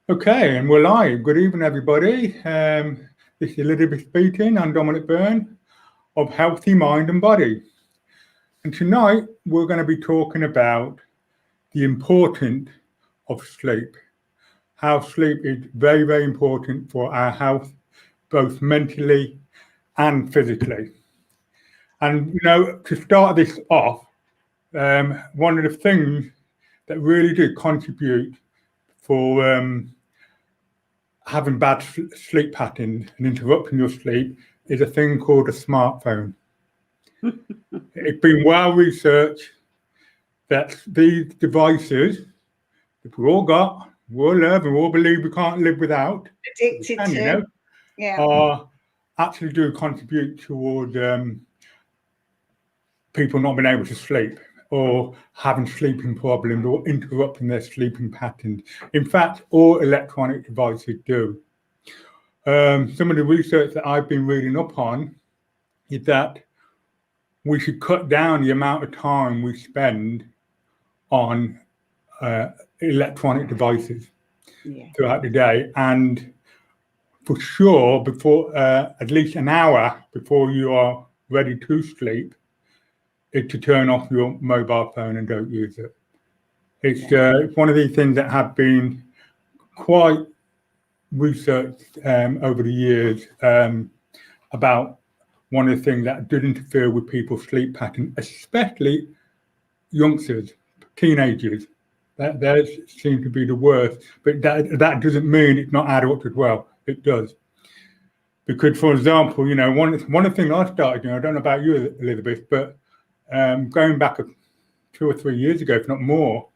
Okay, and we're live. Good evening, everybody. This is Elizabeth speaking. I'm Dominic Byrne of Healthy Mind and Body. And tonight we're going to be talking about the importance of sleep. How sleep is very, very important for our health, both mentally and physically. And, to start this off, one of the things that really do contribute for having bad sleep patterns and interrupting your sleep is a thing called a smartphone. It's been well researched that these devices that we all got, we all love, and we all believe we can't live without, addicted to, are actually do contribute toward people not being able to sleep or having sleeping problems or interrupting their sleeping patterns. In fact, all electronic devices do. Some of the research that I've been reading up on is that we should cut down the amount of time we spend on electronic devices throughout the day, and for sure before at least an hour before you are ready to sleep, is to turn off your mobile phone and don't use it. It's one of these things that have been quite researched over the years about one of the things that did interfere with people's sleep pattern, especially youngsters, teenagers. That seems to be the worst, but that doesn't mean it's not adults as well. It does. Because, for example, one of the things I started doing, I don't know about you, Elizabeth, but going back 2 or 3 years ago, if not more,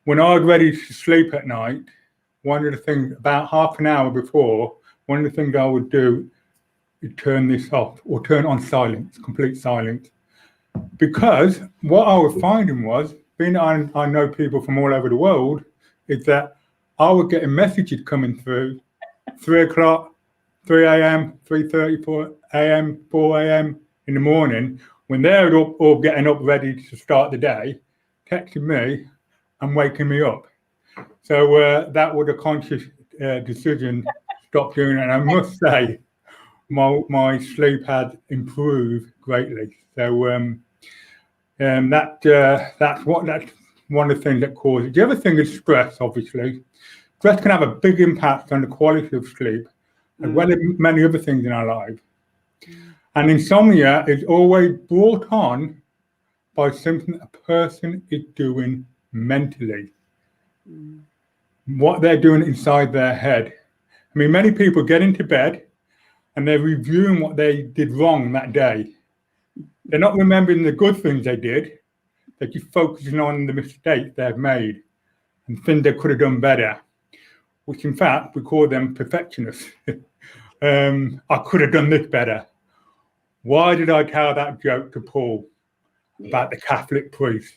when I was ready to sleep at night, one of the things, about half an hour before, one of the things I would do is turn this off or turn on silence, complete silence. Because what I was finding was, being I know people from all over the world, is that I was getting messages coming through 3 o'clock, 3 a.m., 3:30, 4 a.m., 4 a.m. in the morning, when they're all getting up ready to start the day, texting me and waking me up. So that was a conscious decision to stop doing it. And I must say, my sleep had improved greatly. So that's one of the things that causes it. The other thing is stress, obviously. Stress can have a big impact on the quality of sleep, as well as many other things in our life. And insomnia is always brought on by something a person is doing mentally. What they're doing inside their head. I mean, many people get into bed and they're reviewing what they did wrong that day. They're not remembering the good things they did. They're just focusing on the mistakes they've made and things they could have done better, which in fact, we call them perfectionists. I could have done this better. Why did I tell that joke to Paul about the Catholic priest?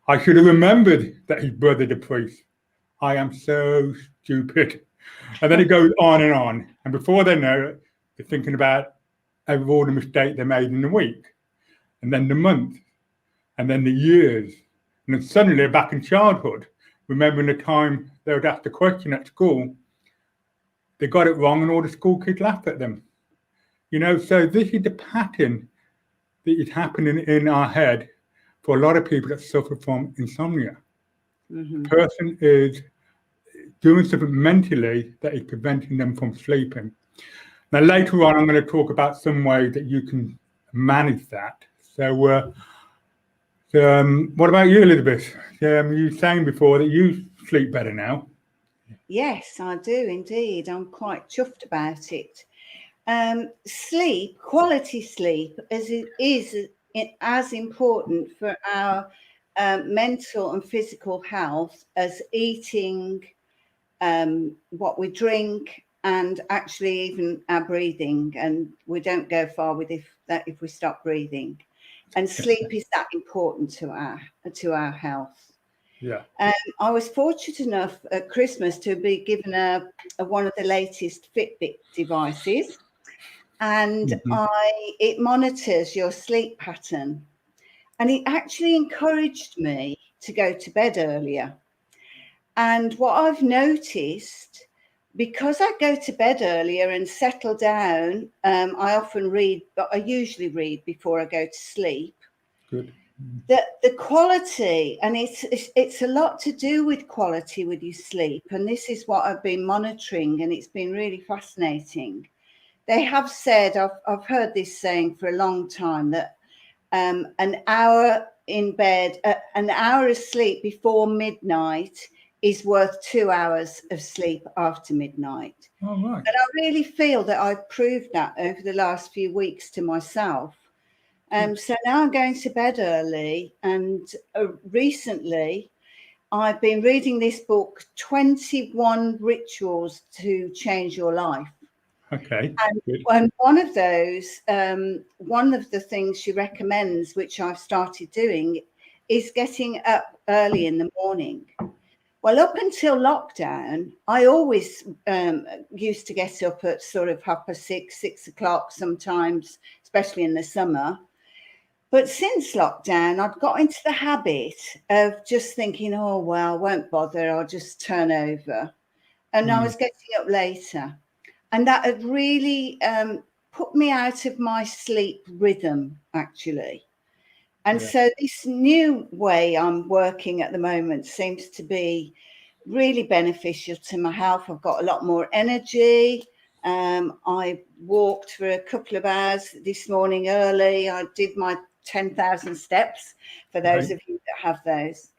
I should have remembered that his brother, the priest. I am so stupid. And then it goes on. And before they know it, they're thinking about all the mistakes they made in the week, and then the month, and then the years. And then suddenly they're back in childhood, remembering the time they would ask the question at school. They got it wrong and all the school kids laughed at them. So this is the pattern that is happening in our head for a lot of people that suffer from insomnia. The person is doing something mentally that is preventing them from sleeping. Now, later on, I'm going to talk about some ways that you can manage that. So, what about you, Elizabeth? You were saying before that you sleep better now. Yes, I do indeed. I'm quite chuffed about it. Sleep, quality sleep, is as important for our mental and physical health as eating, what we drink, and actually even our breathing. And we don't go far with if we stop breathing. And sleep is that important to our health. Yeah. I was fortunate enough at Christmas to be given one of the latest Fitbit devices, and it monitors your sleep pattern, and it actually encouraged me to go to bed earlier. And what I've noticed, because I go to bed earlier and settle down, I often read, but I usually read before I go to sleep. Good. That the quality, and it's a lot to do with quality with your sleep, and this is what I've been monitoring, and it's been really fascinating. They have said, I've heard this saying for a long time, that an hour in bed, an hour of sleep before midnight is worth 2 hours of sleep after midnight. All right. And I really feel that I've proved that over the last few weeks to myself. So now I'm going to bed early, and recently I've been reading this book, 21 Rituals to Change Your Life. Okay. And one of those, one of the things she recommends, which I've started doing, is getting up early in the morning. Well, up until lockdown, I always used to get up at sort of 6:30, 6 o'clock sometimes, especially in the summer. But since lockdown, I've got into the habit of just thinking, oh, well, I won't bother, I'll just turn over. And I was getting up later. And that had really put me out of my sleep rhythm, actually. And so this new way I'm working at the moment seems to be really beneficial to my health. I've got a lot more energy. I walked for a couple of hours this morning early. I did my 10,000 steps, for those of you that have those.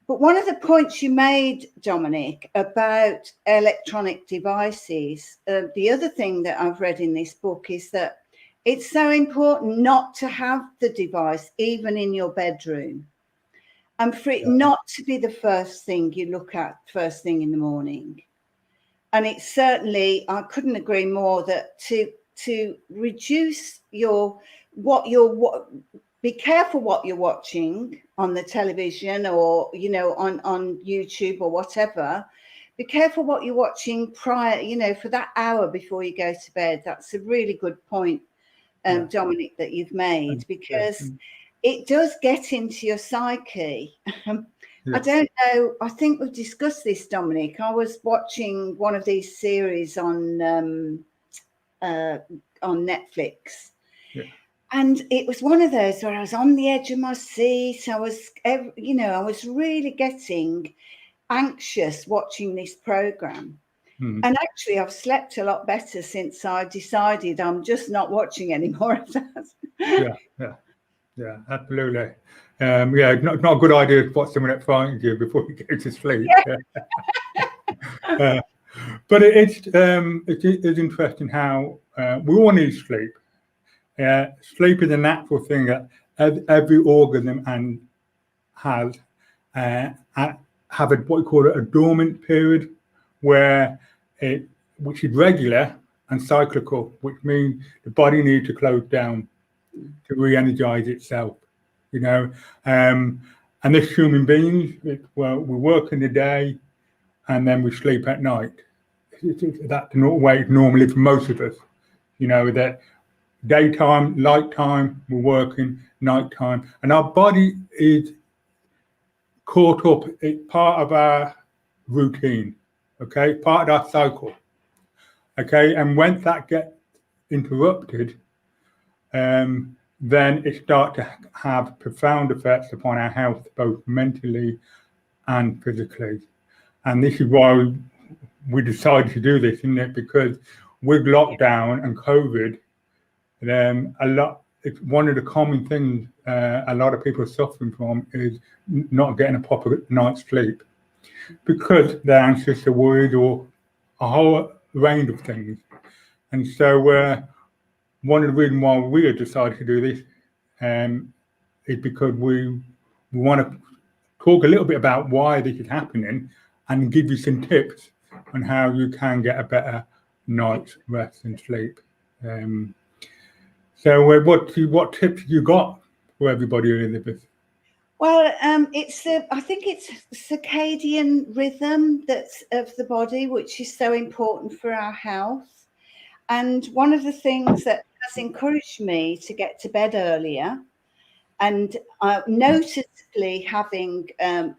But one of the points you made, Dominic, about electronic devices, the other thing that I've read in this book is that it's so important not to have the device even in your bedroom, and for it not to be the first thing you look at first thing in the morning. And it's certainly, I couldn't agree more, that to reduce be careful what you're watching on the television, or on YouTube or whatever. Be careful what you're watching prior, for that hour before you go to bed. That's a really good point, Dominic, that you've made, because it does get into your psyche. I don't know, I think we've discussed this, Dominic. I was watching one of these series on Netflix. And it was one of those where I was on the edge of my seat. I was really getting anxious watching this program. And actually, I've slept a lot better since I decided I'm just not watching any more of that. Yeah, absolutely. Not a good idea to watch something that frightens you before you go to sleep. But it's interesting how we all need sleep. Sleep is a natural thing that every organism has have what we call a dormant period, which is regular and cyclical, which means the body needs to close down to re-energize itself. And this human beings, we work in the day and then we sleep at night. That's the way it's normally for most of us. That daytime, light time, we're working, nighttime, and our body is caught up. It's part of our routine, okay, part of our cycle, okay. And when that gets interrupted, then it starts to have profound effects upon our health, both mentally and physically. And this is why we decided to do this, isn't it? Because with lockdown and COVID, it's one of the common things a lot of people are suffering from is not getting a proper night's sleep, because they're anxious, they're worried, or a whole range of things. And so one of the reasons why we have decided to do this is because we want to talk a little bit about why this is happening and give you some tips on how you can get a better night's rest and sleep. So what tips you got for everybody, Elizabeth? Well, I think it's circadian rhythm that's of the body, which is so important for our health. And one of the things that has encouraged me to get to bed earlier and noticeably having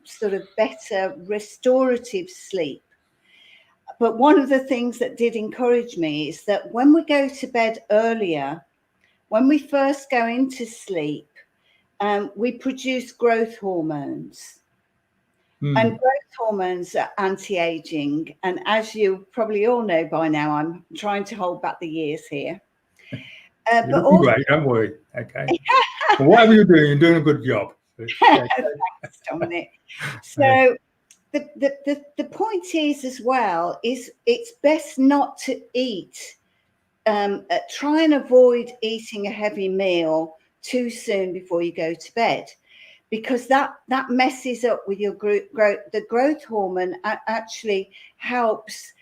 sort of better restorative sleep. But one of the things that did encourage me is that when we go to bed earlier, when we first go into sleep, we produce growth hormones. And growth hormones are anti-aging. And as you probably all know by now, I'm trying to hold back the years here. You're looking great, don't worry. Okay. Well, whatever you're doing a good job. Thanks, Dominic. So the point is as well, is it's best not to eat. Try and avoid eating a heavy meal too soon before you go to bed, because that messes up with your growth. The growth hormone actually helps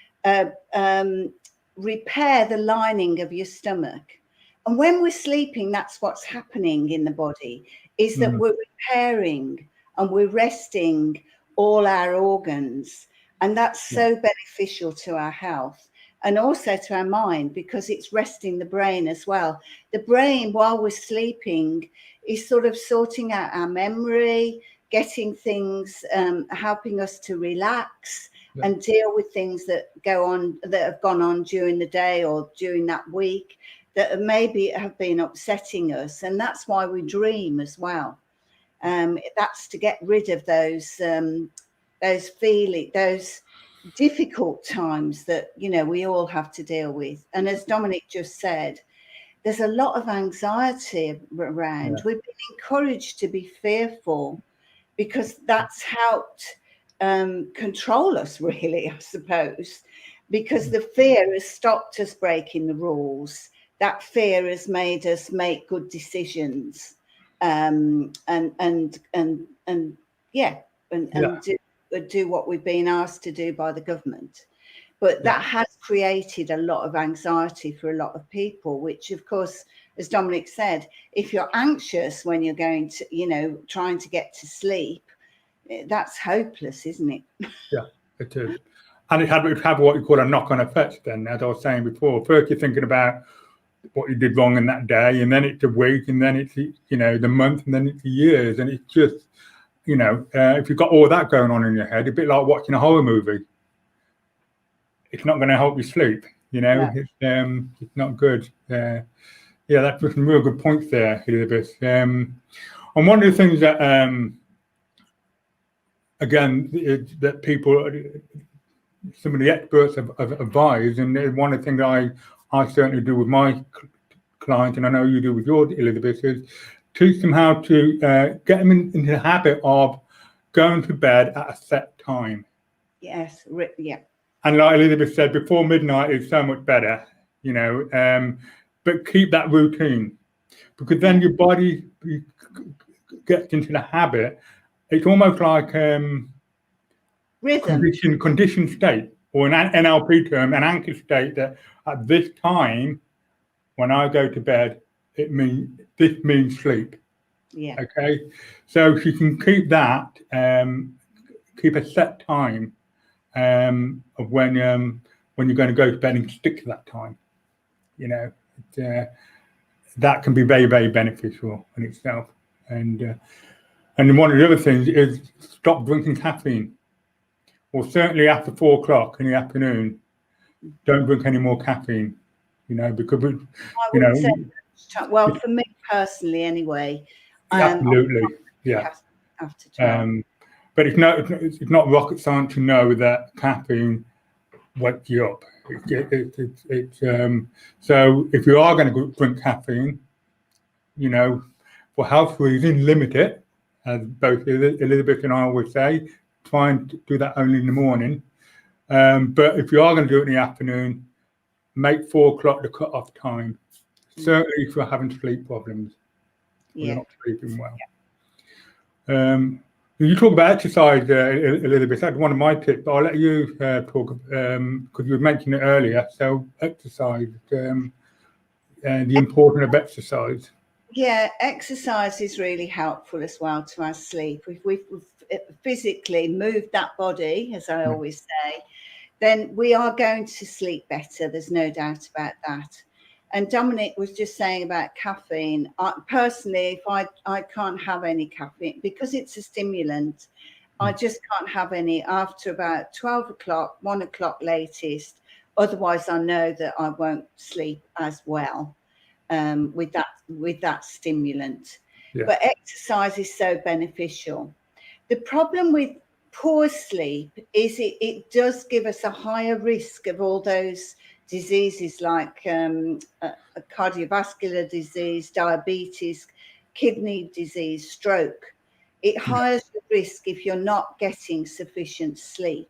repair the lining of your stomach. And when we're sleeping, that's what's happening in the body, is that we're repairing and we're resting all our organs. And that's so beneficial to our health and also to our mind, because it's resting the brain as well. The brain, while we're sleeping, is sort of sorting out our memory, getting things, helping us to relax and deal with things that have gone on during the day or during that week that maybe have been upsetting us. And that's why we dream as well. That's to get rid of those difficult times that, you know, we all have to deal with. And as Dominic just said, there's a lot of anxiety around. We've been encouraged to be fearful because that's helped control us, really, I suppose, because the fear has stopped us breaking the rules. That fear has made us make good decisions and do what we've been asked to do by the government. But that has created a lot of anxiety for a lot of people, which, of course, as Dominic said, if you're anxious when you're going to, you know, trying to get to sleep, that's hopeless, isn't it? Yeah, it is. And it would have what you call a knock-on effect then, as I was saying before. First you're thinking about what you did wrong in that day, and then it's a week, and then it's, you know, the month, and then it's the years. And it's just, you know, if you've got all that going on in your head, a bit like watching a horror movie, it's not going to help you sleep, you know. It's not good. Yeah, that's some real good points there, Elizabeth. And one of the things that, again, that people, some of the experts have advised, and one of the things I certainly do with my clients, and I know you do with your Elizabeth, is teach them how to get them into the habit of going to bed at a set time. Yes, yeah. And like Elizabeth said, before midnight is so much better, you know, but keep that routine, because then your body gets into the habit. It's almost like conditioned state, or an NLP term, an anchor state, that at this time, when I go to bed, this means sleep. Yeah. Okay. So if you can keep that, keep a set time of when you're going to go to bed and stick to that time, you know, that can be very, very beneficial in itself. And one of the other things is stop drinking caffeine. Well, certainly after 4 o'clock in the afternoon, don't drink any more caffeine, you know, because you know. Well, for me personally, anyway. Absolutely, yeah. After 12. But it's not rocket science to know that caffeine wakes you up. So if you are going to drink caffeine, you know, for health reasons, limit it. As both Elizabeth and I always say, try and do that only in the morning. But if you are going to do it in the afternoon, make 4 o'clock the cut-off time. Certainly if you're having sleep problems, or you're not sleeping well. You talk about exercise, Elizabeth. That's one of my tips, but I'll let you talk, because you mentioned it earlier. So exercise, the importance of exercise. Yeah, exercise is really helpful as well to our sleep. If we've physically moved that body, as I always say, then we are going to sleep better. There's no doubt about that. And Dominic was just saying about caffeine. Personally, if I can't have any caffeine because it's a stimulant, I just can't have any after about 12 o'clock, 1 o'clock latest. Otherwise, I know that I won't sleep as well with that stimulant. Yeah. But exercise is so beneficial. The problem with poor sleep is it does give us a higher risk of all those diseases like cardiovascular disease, diabetes, kidney disease, stroke. It higher the risk if you're not getting sufficient sleep.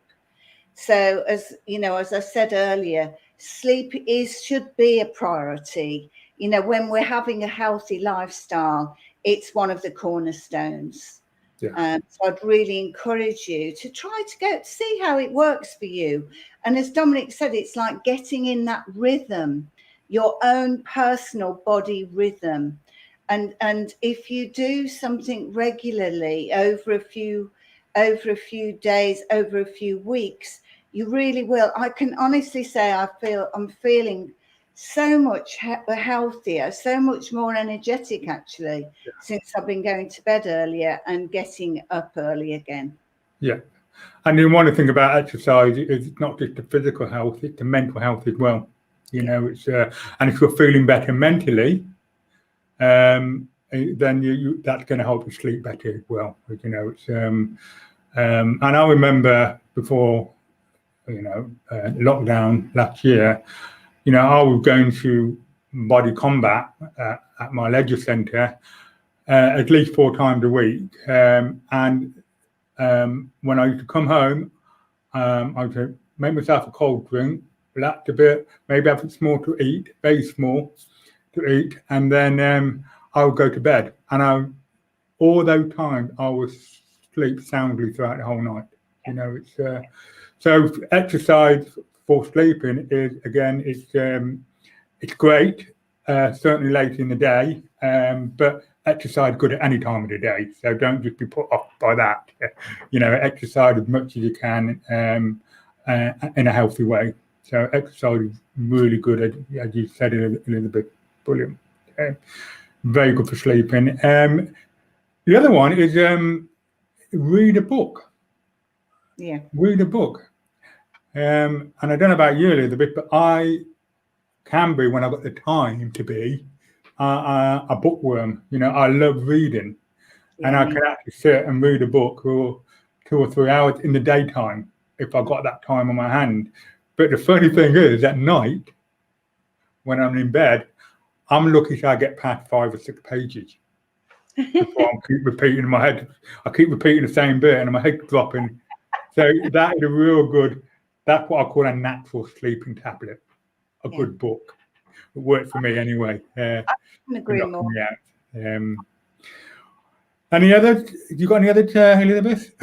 So, as you know, as I said earlier, sleep should be a priority. You know, when we're having a healthy lifestyle, it's one of the cornerstones. Yeah. So I'd really encourage you to try to go to see how it works for you. And as Dominic said, it's like getting in that rhythm, your own personal body rhythm. And if you do something regularly over a few days, over a few weeks, you really will. I can honestly say I'm feeling so much healthier, so much more energetic actually, since I've been going to bed earlier and getting up early again. Yeah. And then one thing about exercise is it's not just the physical health, it's the mental health as well. You know, it's and if you're feeling better mentally, then that's going to help you sleep better as well. You know, it's and I remember before, you know, lockdown last year, you know, I was going to body combat at my leisure centre at least 4 times a week, and when I used to come home, I would make myself a cold drink, relax a bit, maybe have something small to eat, very small to eat, and then I would go to bed. And all those times I would sleep soundly throughout the whole night. You know, it's so exercise for sleeping is again, it's great, certainly late in the day, but exercise good at any time of the day. So don't just be put off by that. You know, exercise as much as you can in a healthy way. So exercise is really good, as you said, Elizabeth. Brilliant. Very good for sleeping. The other one is read a book. Yeah. Read a book. And I don't know about you, Elizabeth, but I can be, when I've got the time to be, a bookworm. You know, I love reading, and I can actually sit and read a book for 2 or 3 hours in the daytime if I've got that time on my hand. But the funny thing is, at night, when I'm in bed, I'm lucky if I get past 5 or 6 pages before I keep repeating in my head. I keep repeating the same bit, and my head's dropping. So that is a real good. That's what I call a natural sleeping tablet. A good book. It worked for me anyway. I can agree more. Any other? You got any other, Elizabeth?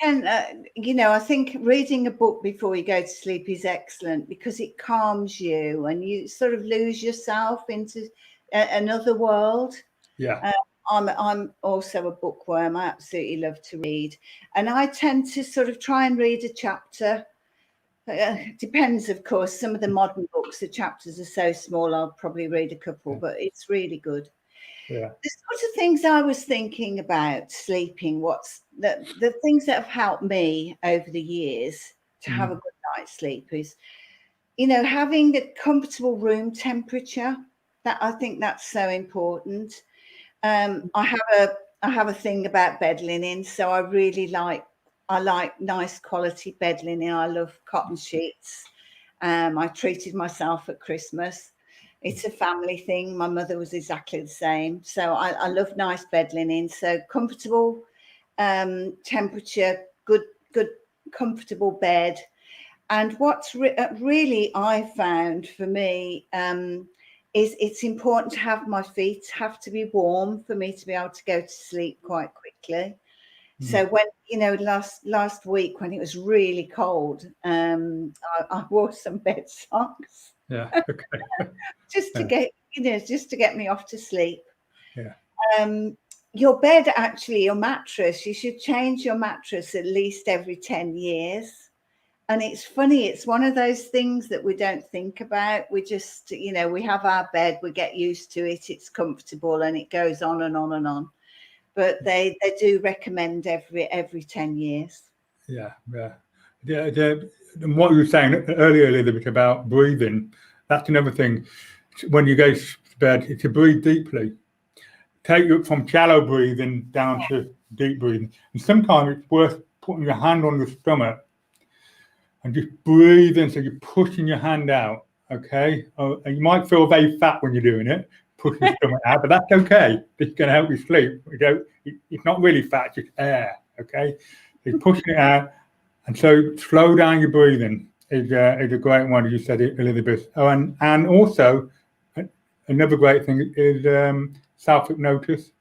And you know, I think reading a book before you go to sleep is excellent because it calms you and you sort of lose yourself into another world. Yeah. I'm also a bookworm. I absolutely love to read, and I tend to sort of try and read a chapter. Depends, of course. Some of the modern books, the chapters are so small, I'll probably read a couple, but it's really good. Yeah. The sort of things I was thinking about sleeping, what's the things that have helped me over the years to have a good night's sleep is, you know, having a comfortable room temperature. That I think that's so important. I have a thing about bed linen, so I like nice quality bed linen. I love cotton sheets. I treated myself at Christmas. It's a family thing. My mother was exactly the same. So I love nice bed linen. So comfortable temperature, good, comfortable bed. And what's really I found for me is it's important to have my feet have to be warm for me to be able to go to sleep quite quickly. So when, you know, last week when it was really cold, I wore some bed socks. Yeah. Okay. just to get, you know, just to get me off to sleep. Yeah. Your bed, actually, your mattress, you should change your mattress at least every 10 years. And it's funny, it's one of those things that we don't think about. We just, you know, we have our bed, we get used to it, it's comfortable, and it goes on and on and on. But they do recommend every 10 years. Yeah. And what you were saying earlier, Elizabeth, about breathing, that's another thing. When you go to bed, to breathe deeply. Take you from shallow breathing down to deep breathing. And sometimes it's worth putting your hand on your stomach and just breathing, so you're pushing your hand out, okay? And you might feel very fat when you're doing it, pushing your stomach out, but that's okay. It's going to help you sleep. It's not really fat, it's just air, okay? So you're pushing it out, and so slow down your breathing is a great one, as you said, Elizabeth. Oh, and also, another great thing is self-hypnosis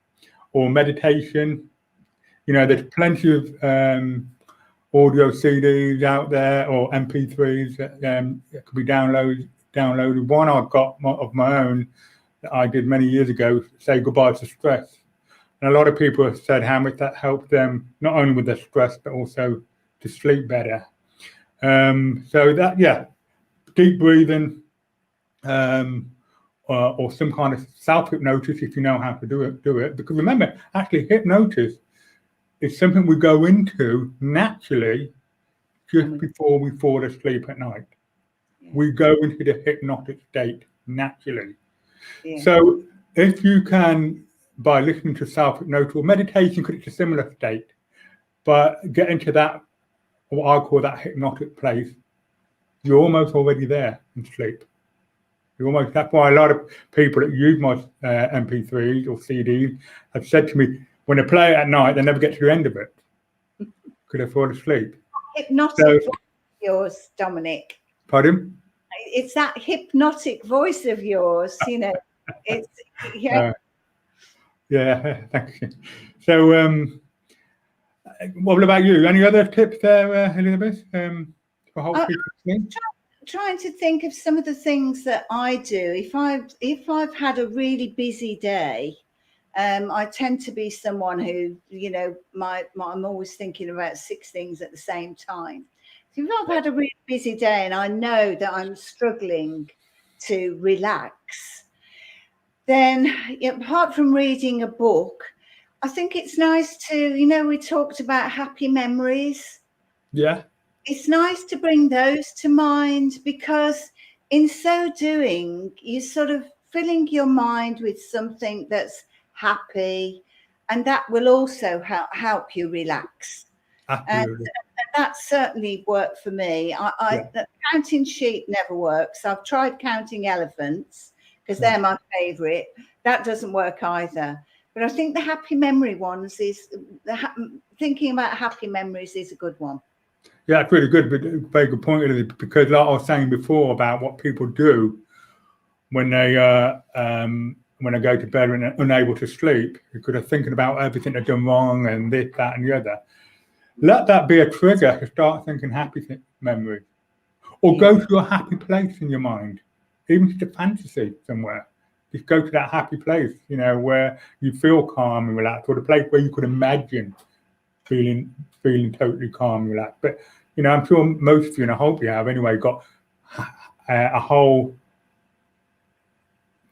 or meditation. You know, there's plenty of audio CDs out there or MP3s that could be downloaded. One I've got of my own that I did many years ago, Say Goodbye to Stress. And a lot of people have said how much that helped them, not only with their stress, but also to sleep better. So that, yeah, deep breathing, or some kind of self-hypnosis if you know how to do it. Because remember, actually, hypnosis is something we go into naturally just before we fall asleep at night. Yeah. We go into the hypnotic state naturally. Yeah. So if you can, by listening to self-hypnosis or meditation, because it's a similar state, but get into that, what I call that hypnotic place, you're almost already there in sleep. That's why a lot of people that use my MP3s or CDs have said to me, when they play it at night, they never get to the end of it because they fall asleep. Hypnotic voice of yours, Dominic. Pardon? It's that hypnotic voice of yours, you know. It's yeah. Yeah, thank you. So, what about you? Any other tips there, Elizabeth, for whole people listening? Trying to think of some of the things that I do. If I've had a really busy day, I tend to be someone who, you know, I'm always thinking about 6 things at the same time. So if I've had a really busy day and I know that I'm struggling to relax, then apart from reading a book, I think it's nice to, you know, we talked about happy memories. Yeah. It's nice to bring those to mind, because in so doing, you're sort of filling your mind with something that's happy, and that will also help you relax. Absolutely. And that certainly worked for me. Counting sheep never works. I've tried counting elephants because they're my favorite. That doesn't work either. But I think the happy memory ones thinking about happy memories is a good one. Yeah, it's really good, but very good point, because like I was saying before about what people do when they go to bed and are unable to sleep, because they're thinking about everything they've done wrong and this, that, and the other. Let that be a trigger to start thinking happy memories, or go to a happy place in your mind, even to the fantasy somewhere. Just go to that happy place, you know, where you feel calm and relaxed, or the place where you could imagine feeling totally calm and relaxed. But you know, I'm sure most of you, and I hope you have anyway, got a whole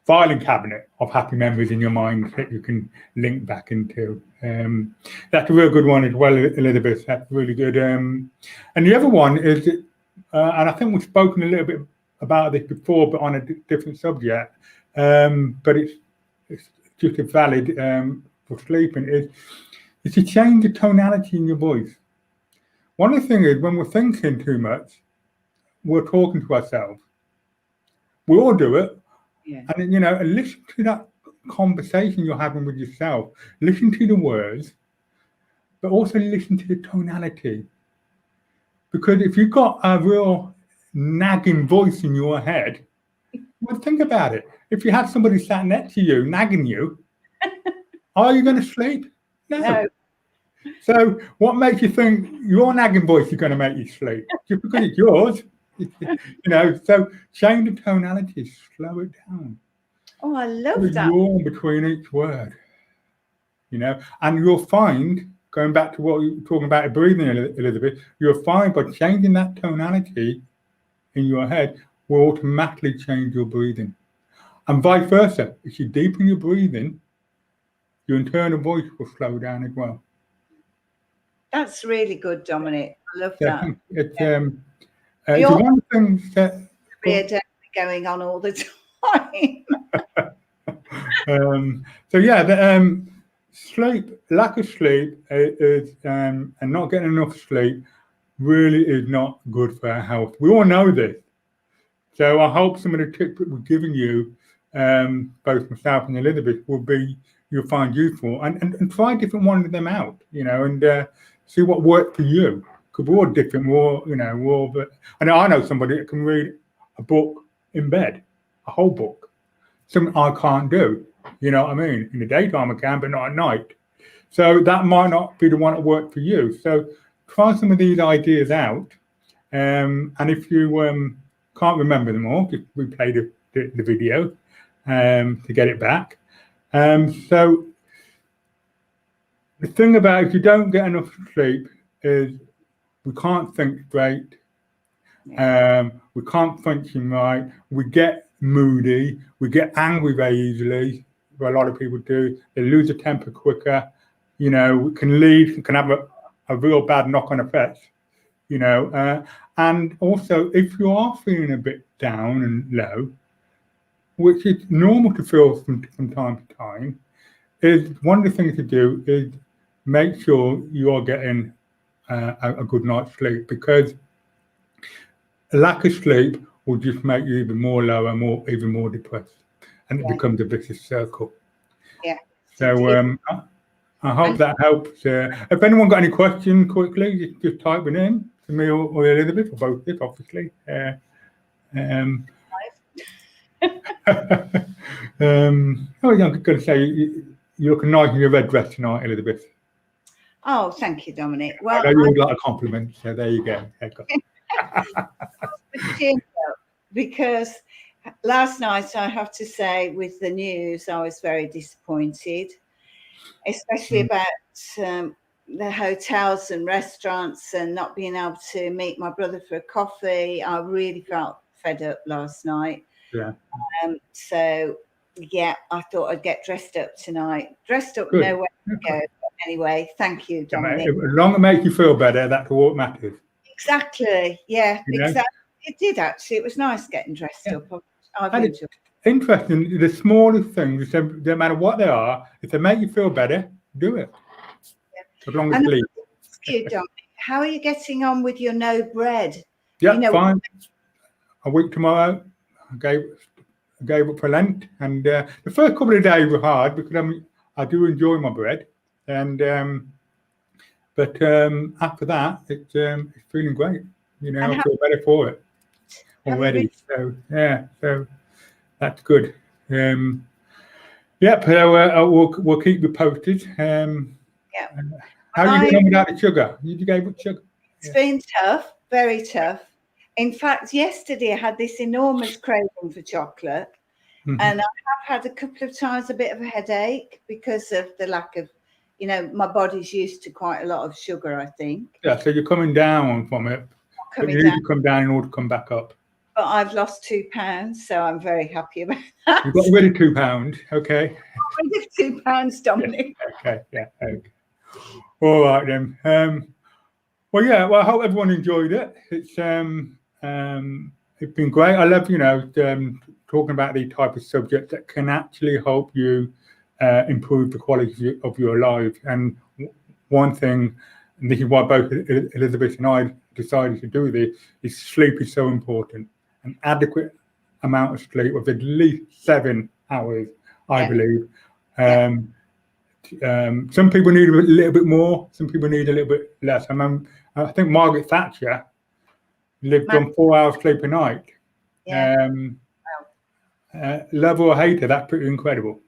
filing cabinet of happy memories in your mind that you can link back into. That's a real good one as well, Elizabeth. That's really good. And the other one is, and I think we've spoken a little bit about this before, but on a different subject. But it's just as valid for sleeping, is to change the tonality in your voice. One of the things is, when we're thinking too much, we're talking to ourselves. We all do it. Yeah. And, you know, listen to that conversation you're having with yourself. Listen to the words, but also listen to the tonality. Because if you've got a real nagging voice in your head, well, think about it. If you have somebody sat next to you nagging you, are you going to sleep? No. So what makes you think your nagging voice is going to make you sleep? Just because it's yours. You know, so change the tonality, slow it down. Oh, I love that. Yawn between each word. You know, and you'll find, going back to what you were talking about breathing, Elizabeth, you'll find by changing that tonality in your head will automatically change your breathing. And vice versa. If you deepen your breathing, your internal voice will slow down as well. That's really good, Dominic. I love So that. it's You're one of the things that going on all the time. so yeah, the sleep, lack of sleep is and not getting enough sleep really is not good for our health. We all know this. So I hope some of the tips that we're giving you, both myself and Elizabeth, you'll find useful, and try different ones of them out, and see what works for you. Because we're all different, but and I know somebody that can read a book in bed, a whole book. Something I can't do. You know what I mean? In the daytime I can, but not at night. So that might not be the one that worked for you. So try some of these ideas out, and if you can't remember them all, just replay the video to get it back. So the thing about if you don't get enough sleep is we can't think straight. We can't function right. We get moody. We get angry very easily. What a lot of people do. They lose their temper quicker. We can have a real bad knock-on effect. And also if you are feeling a bit down and low, which is normal to feel from time to time, is one of the things to do is make sure you are getting a good night's sleep, because a lack of sleep will just make you even more low and even more depressed, and it becomes a vicious circle. Yeah. So I hope that helps. If anyone got any questions quickly, just type it in to me or Elizabeth, or both, obviously. I'm going to say you're looking nice in your red dress tonight, Elizabeth. Oh, thank you, Dominic. Well, I know you would like a compliment, so there you go. Because last night, I have to say, with the news, I was very disappointed, especially about the hotels and restaurants and not being able to meet my brother for a coffee. I really felt fed up last night. Yeah. So, yeah, I thought I'd get dressed up tonight. Dressed up, Good. nowhere to go. But anyway, thank you, Dominic. As long as it makes you feel better, that's all that matters. Exactly. Yeah, exactly. It did actually. It was nice getting dressed up. I've enjoyed it. Interesting. The smallest things, no matter what they are, if they make you feel better, do it. Yeah. As long as please. Ask you, Dominic, how are you getting on with your no bread? Yeah, fine. A week tomorrow, I gave up for Lent, and the first couple of days were hard because I do enjoy my bread, and but after that, it's feeling great. I feel better for it already. So yeah, so that's good. Yeah, so we'll keep you posted. Yeah. How are you getting on without the sugar? You gave up sugar? It's been tough, very tough. In fact, yesterday I had this enormous craving for chocolate, and I have had a couple of times a bit of a headache because of the lack of, my body's used to quite a lot of sugar, I think. Yeah, so you're coming down from it. But you need to come down in order to come back up. But I've lost 2 pounds, so I'm very happy about that. You've got rid of 2 pounds, okay? Rid of 2 pounds, Dominic. Okay, yeah, okay. All right then. Well, yeah. Well, I hope everyone enjoyed it. It's been great. I love talking about these type of subjects that can actually help you improve the quality of your life. And one thing, and this is why both Elizabeth and I decided to do this, is sleep is so important. An adequate amount of sleep of at least 7 hours, I believe. Some people need a little bit more. Some people need a little bit less. I think Margaret Thatcher lived on 4 hours sleep a night. Yeah. Love or hate her, that's pretty incredible.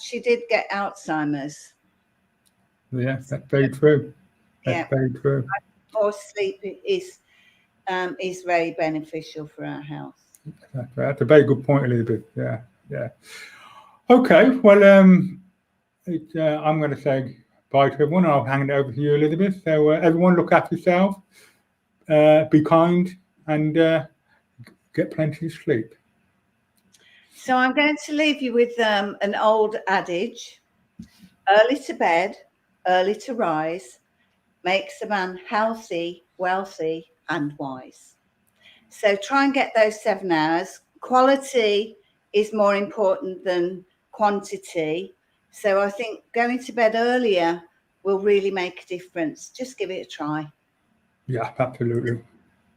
She did get Alzheimer's. Yeah, that's very true. That's very true. More sleep is very beneficial for our health. That's a very good point, Elizabeth. Yeah. Okay, well, I'm going to say bye to everyone. I'll hand it over to you, Elizabeth. So everyone, look after yourself, be kind, and get plenty of sleep. So I'm going to leave you with an old adage: early to bed, early to rise, makes a man healthy, wealthy, and wise. So try and get those 7 hours. Quality is more important than quantity. So I think going to bed earlier will really make a difference. Just give it a try. Yeah, absolutely.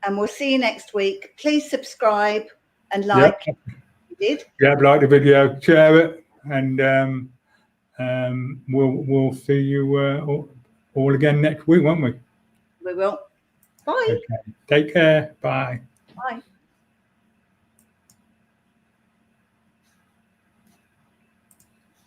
And we'll see you next week. Please subscribe and like if you did. Yeah, like the video, share it, and we'll see you all again next week, won't we? We will. Bye. Okay. Take care. Bye. Bye.